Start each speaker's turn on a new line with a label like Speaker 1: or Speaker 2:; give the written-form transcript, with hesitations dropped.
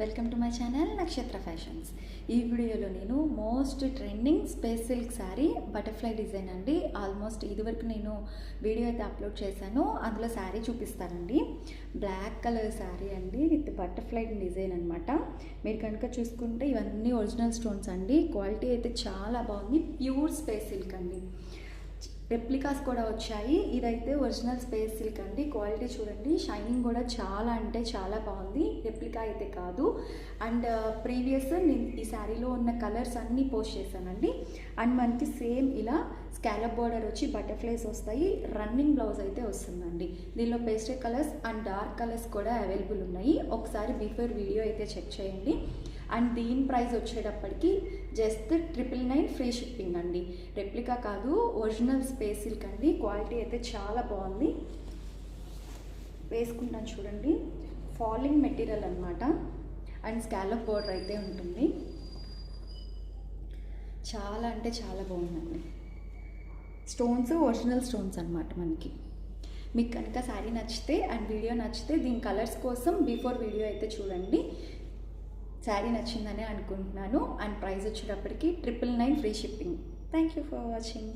Speaker 1: Welcome to my channel నక్షత్ర fashions. ఈ వీడియోలో నేను most trending space silk sari butterfly design అండి. ఆల్మోస్ట్ ఇదివరకు నేను వీడియో అయితే అప్లోడ్ చేశాను, అందులో శారీ చూపిస్తానండి. బ్లాక్ కలర్ శారీ అండి విత్ బటర్ఫ్లై డిజైన్ అనమాట. మీరు కనుక చూసుకుంటే ఇవన్నీ ఒరిజినల్ స్టోన్స్ అండి. క్వాలిటీ అయితే చాలా బాగుంది. ప్యూర్ స్పేస్ సిల్క్ అండి. రెప్లికాస్ కూడా వచ్చాయి. ఇదైతే ఒరిజినల్ స్పేస్ సిల్క్ అండి. క్వాలిటీ చూడండి, షైనింగ్ కూడా చాలా అంటే చాలా బాగుంది. రెప్లికా అయితే కాదు. అండ్ ప్రీవియస్ నేను ఈ శారీలో ఉన్న కలర్స్ అన్నీ పోస్ట్ చేశానండి. అండ్ మనకి సేమ్ ఇలా స్కాలప్ బార్డర్ వచ్చి బటర్ఫ్లైస్ వస్తాయి. రన్నింగ్ బ్లౌజ్ అయితే వస్తుందండి. దీనిలో pastel colours and dark colours కూడా అవైలబుల్ ఉన్నాయి. ఒకసారి బిఫోర్ వీడియో అయితే చెక్ చేయండి. అండ్ దీని ప్రైస్ వచ్చేటప్పటికి జస్ట్ 999 ఫ్రీ షిప్పింగ్ అండి. రెప్లికా కాదు, ఒరిజినల్ స్పేస్ సిల్క్ అండి. క్వాలిటీ అయితే చాలా బాగుంది. వేసుకుంటాను చూడండి, ఫాలింగ్ మెటీరియల్ అనమాట. అండ్ స్కాలప్ బోర్డర్ అయితే ఉంటుంది. చాలా అంటే చాలా బాగుందండి. స్టోన్స్ ఒరిజినల్ స్టోన్స్ అనమాట మనకి. మీకు కనుక శారీ నచ్చితే అండ్ వీడియో నచ్చితే దీని కలర్స్ కోసం బిఫోర్ వీడియో అయితే చూడండి. శారీ నచ్చిందని అనుకుంటున్నాను. అండ్ ప్రైస్ వచ్చేటప్పటికి 999 free shipping. Thank you for watching.